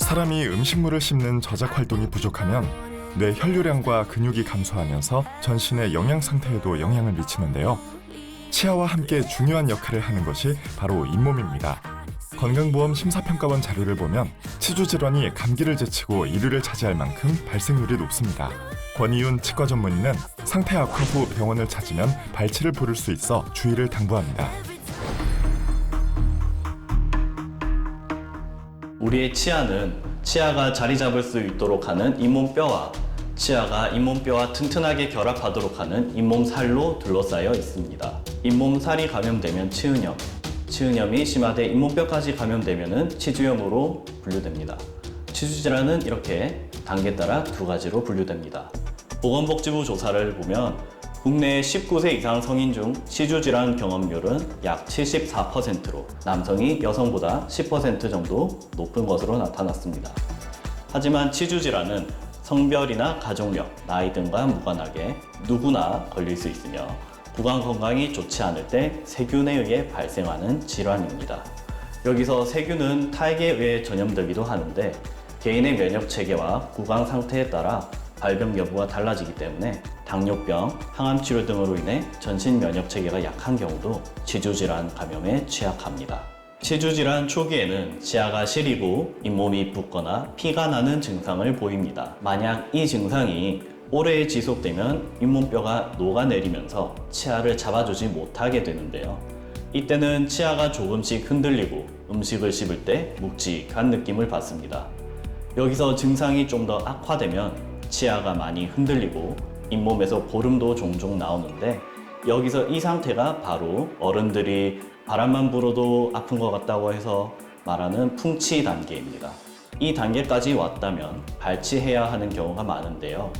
사람이 음식물을 씹는 저작 활동이 부족하면 뇌 혈류량과 근육이 감소하면서 전신의 영양 상태에도 영향을 미치는데요. 치아와 함께 중요한 역할을 하는 것이 바로 잇몸입니다. 건강보험 심사평가원 자료를 보면 치주 질환이 감기를 제치고 1위를 차지할 만큼 발생률이 높습니다. 권희윤 치과 전문의는 상태 악화 후 병원을 찾으면 발치를 부를 수 있어 주의를 당부합니다. 우리의 치아가 자리 잡을 수 있도록 하는 잇몸뼈와 치아가 잇몸뼈와 튼튼하게 결합하도록 하는 잇몸살로 둘러싸여 있습니다. 잇몸살이 감염되면 치은염이 심하되 잇몸뼈까지 감염되면 치주염으로 분류됩니다. 치주질환은 이렇게 단계에 따라 두 가지로 분류됩니다. 보건복지부 조사를 보면 국내 19세 이상 성인 중 치주질환 경험률은 약 74%로 남성이 여성보다 10% 정도 높은 것으로 나타났습니다. 하지만 치주질환은 성별이나 가족력, 나이 등과 무관하게 누구나 걸릴 수 있으며 구강 건강이 좋지 않을 때 세균에 의해 발생하는 질환입니다. 여기서 세균은 타액에 의해 전염되기도 하는데 개인의 면역 체계와 구강 상태에 따라 발병 여부가 달라지기 때문에 당뇨병, 항암 치료 등으로 인해 전신 면역 체계가 약한 경우도 치주질환 감염에 취약합니다. 치주질환 초기에는 치아가 시리고 잇몸이 붓거나 피가 나는 증상을 보입니다. 만약 이 증상이 오래 지속되면 잇몸뼈가 녹아내리면서 치아를 잡아주지 못하게 되는데요. 이때는 치아가 조금씩 흔들리고 음식을 씹을 때 묵직한 느낌을 받습니다. 여기서 증상이 좀 더 악화되면 치아가 많이 흔들리고 잇몸에서 고름도 종종 나오는데 여기서 이 상태가 바로 어른들이 바람만 불어도 아픈 것 같다고 해서 말하는 풍치 단계입니다. 이 단계까지 왔다면 발치해야 하는 경우가 많은데요.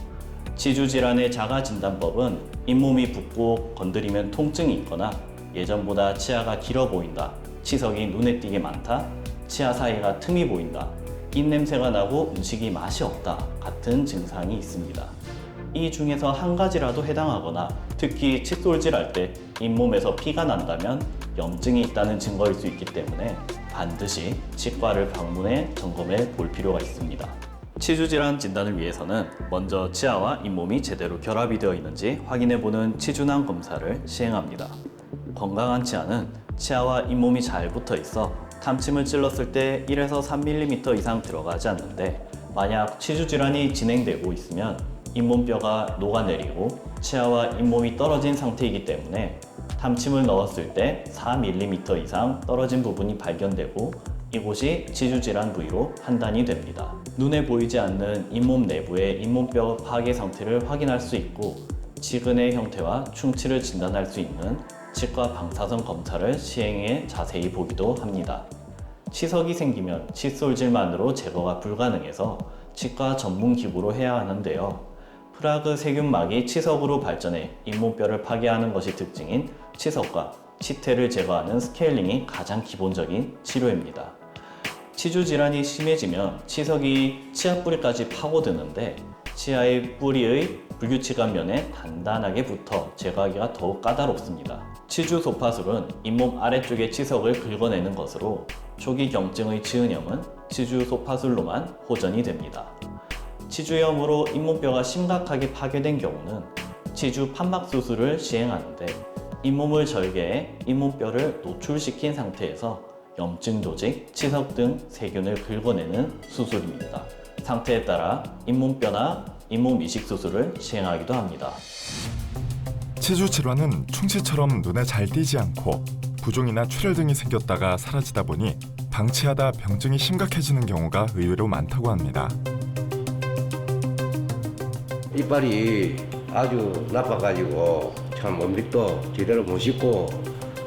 치주질환의 자가진단법은 잇몸이 붓고 건드리면 통증이 있거나 예전보다 치아가 길어 보인다, 치석이 눈에 띄게 많다, 치아 사이가 틈이 보인다, 입냄새가 나고 음식이 맛이 없다 같은 증상이 있습니다. 이 중에서 한 가지라도 해당하거나 특히 칫솔질할 때 잇몸에서 피가 난다면 염증이 있다는 증거일 수 있기 때문에 반드시 치과를 방문해 점검해 볼 필요가 있습니다. 치주질환 진단을 위해서는 먼저 치아와 잇몸이 제대로 결합이 되어 있는지 확인해보는 치주낭 검사를 시행합니다. 건강한 치아는 치아와 잇몸이 잘 붙어 있어 탐침을 찔렀을 때 1에서 3mm 이상 들어가지 않는데 만약 치주질환이 진행되고 있으면 잇몸뼈가 녹아내리고 치아와 잇몸이 떨어진 상태이기 때문에 탐침을 넣었을 때 4mm 이상 떨어진 부분이 발견되고 이곳이 치주질환 부위로 판단이 됩니다. 눈에 보이지 않는 잇몸 내부의 잇몸뼈 파괴 상태를 확인할 수 있고 치근의 형태와 충치를 진단할 수 있는 치과 방사선 검사를 시행해 자세히 보기도 합니다. 치석이 생기면 칫솔질만으로 제거가 불가능해서 치과 전문 기구로 해야 하는데요. 프라그 세균막이 치석으로 발전해 잇몸뼈를 파괴하는 것이 특징인 치석과 치태를 제거하는 스케일링이 가장 기본적인 치료입니다. 치주 질환이 심해지면 치석이 치아 뿌리까지 파고드는데 치아의 뿌리의 불규칙한 면에 단단하게 붙어 제거하기가 더욱 까다롭습니다. 치주 소파술은 잇몸 아래쪽의 치석을 긁어내는 것으로 초기 경증의 치은염은 치주 소파술로만 호전이 됩니다. 치주염으로 잇몸뼈가 심각하게 파괴된 경우는 치주 판막 수술을 시행하는데 잇몸을 절개해 잇몸뼈를 노출시킨 상태에서 염증 조직, 치석 등 세균을 긁어내는 수술입니다. 상태에 따라 잇몸뼈나 잇몸 이식 수술을 시행하기도 합니다. 치주 질환은 충치처럼 눈에 잘 띄지 않고 부종이나 출혈 등이 생겼다가 사라지다 보니 방치하다 병증이 심각해지는 경우가 의외로 많다고 합니다. 이빨이 아주 나빠가지고 참 음식도 제대로 못 씹고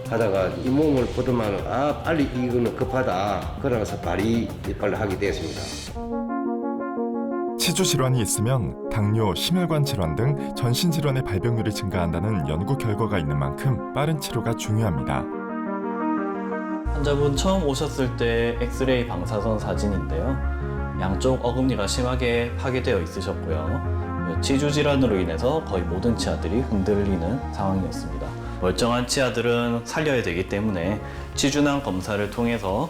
하다가 잇몸을 보더만 빨리 이거는 급하다 그러면서 발이 이빨을 하게 됐습니다. 치주 질환이 있으면 당뇨, 심혈관 질환 등 전신 질환의 발병률이 증가한다는 연구 결과가 있는 만큼 빠른 치료가 중요합니다. 환자분 처음 오셨을 때 엑스레이 방사선 사진인데요. 양쪽 어금니가 심하게 파괴되어 있으셨고요. 치주 질환으로 인해서 거의 모든 치아들이 흔들리는 상황이었습니다. 멀쩡한 치아들은 살려야 되기 때문에 치주낭 검사를 통해서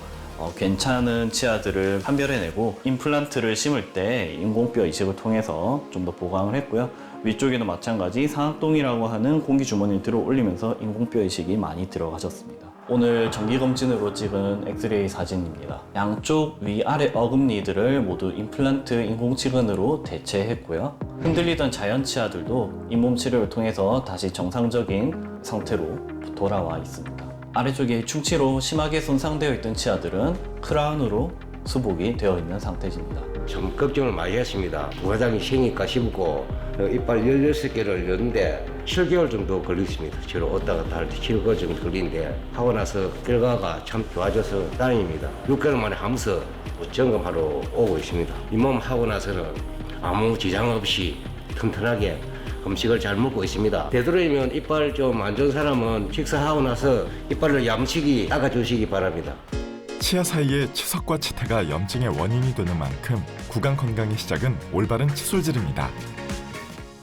괜찮은 치아들을 판별해내고 임플란트를 심을 때 인공뼈 이식을 통해서 좀 더 보강을 했고요. 위쪽에도 마찬가지 상악동이라고 하는 공기주머니를 들어 올리면서 인공뼈 이식이 많이 들어가셨습니다. 오늘 정기검진으로 찍은 엑스레이 사진입니다. 양쪽 위아래 어금니들을 모두 임플란트 인공치근으로 대체했고요. 흔들리던 자연 치아들도 잇몸 치료를 통해서 다시 정상적인 상태로 돌아와 있습니다. 아래쪽에 충치로 심하게 손상되어 있던 치아들은 크라운으로 수복이 되어 있는 상태입니다. 참 걱정을 많이 했습니다. 부과장이 생일까 싶고 이빨 16개를 열는데 7개월 정도 걸렸습니다. 저를 왔다 갔다 할 때 7개월 정도 걸리는데 하고 나서 결과가 참 좋아져서 다행입니다. 6개월 만에 하면서 점검하러 오고 있습니다. 잇몸 하고 나서는 아무 지장 없이 튼튼하게 음식을 잘 먹고 있습니다. 되도록이면 이빨 좀 안 좋은 사람은 식사하고 나서 이빨을 양식이 닦아주시기 바랍니다. 치아 사이의 치석과 치태가 염증의 원인이 되는 만큼 구강 건강의 시작은 올바른 칫솔질입니다.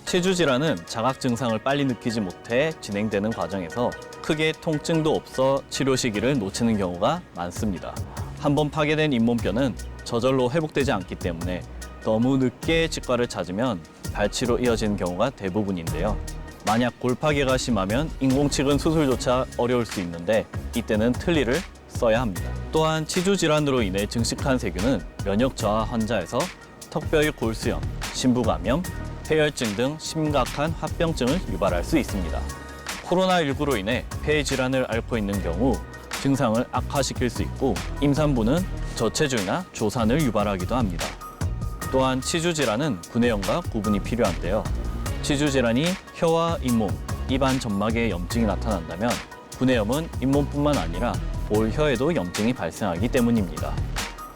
치주 질환은 자각 증상을 빨리 느끼지 못해 진행되는 과정에서 크게 통증도 없어 치료 시기를 놓치는 경우가 많습니다. 한번 파괴된 잇몸뼈는 저절로 회복되지 않기 때문에 너무 늦게 치과를 찾으면 발치로 이어지는 경우가 대부분인데요. 만약 골파괴가 심하면 인공치근 수술조차 어려울 수 있는데 이때는 틀니를 써야 합니다. 또한 치주 질환으로 인해 증식한 세균은 면역 저하 환자에서 턱뼈의 골수염, 심부감염, 폐혈증 등 심각한 합병증을 유발할 수 있습니다. 코로나19로 인해 폐 질환을 앓고 있는 경우 증상을 악화시킬 수 있고 임산부는 저체중이나 조산을 유발하기도 합니다. 또한 치주 질환은 구내염과 구분이 필요한데요. 치주 질환이 혀와 잇몸, 입안 점막에 염증이 나타난다면 구내염은 잇몸뿐만 아니라 볼 혀에도 염증이 발생하기 때문입니다.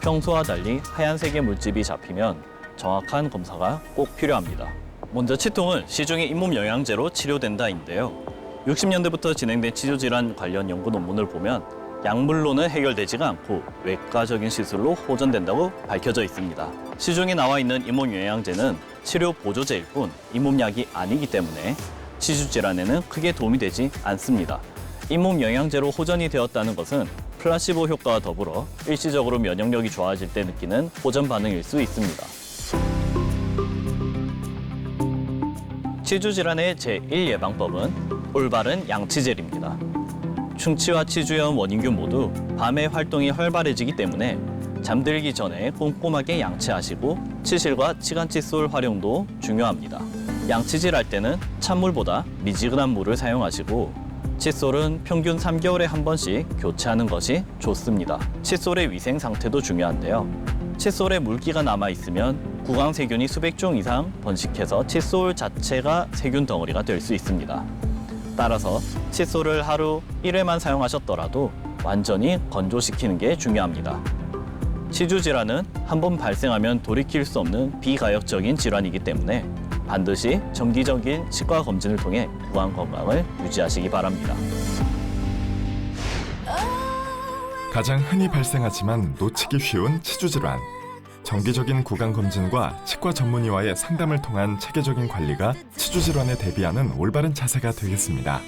평소와 달리 하얀색의 물집이 잡히면 정확한 검사가 꼭 필요합니다. 먼저 치통은 시중의 잇몸 영양제로 치료된다인데요. 60년대부터 진행된 치주질환 관련 연구 논문을 보면 약물로는 해결되지가 않고 외과적인 시술로 호전된다고 밝혀져 있습니다. 시중에 나와 있는 잇몸 영양제는 치료 보조제일 뿐 잇몸약이 아니기 때문에 치주질환에는 크게 도움이 되지 않습니다. 잇몸 영양제로 호전이 되었다는 것은 플라시보 효과와 더불어 일시적으로 면역력이 좋아질 때 느끼는 호전 반응일 수 있습니다. 치주 질환의 제1예방법은 올바른 양치질입니다. 충치와 치주염 원인균 모두 밤에 활동이 활발해지기 때문에 잠들기 전에 꼼꼼하게 양치하시고 치실과 치간 칫솔 활용도 중요합니다. 양치질할 때는 찬물보다 미지근한 물을 사용하시고 칫솔은 평균 3개월에 한 번씩 교체하는 것이 좋습니다. 칫솔의 위생 상태도 중요한데요. 칫솔에 물기가 남아있으면 구강세균이 수백 종 이상 번식해서 칫솔 자체가 세균 덩어리가 될 수 있습니다. 따라서 칫솔을 하루 1회만 사용하셨더라도 완전히 건조시키는 게 중요합니다. 치주 질환은 한번 발생하면 돌이킬 수 없는 비가역적인 질환이기 때문에 반드시 정기적인 치과 검진을 통해 구강 건강을 유지하시기 바랍니다. 가장 흔히 발생하지만 놓치기 쉬운 치주 질환. 정기적인 구강 검진과 치과 전문의와의 상담을 통한 체계적인 관리가 치주 질환에 대비하는 올바른 자세가 되겠습니다.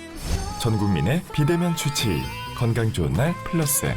전 국민의 비대면 주치, 건강 좋은 날 플러스.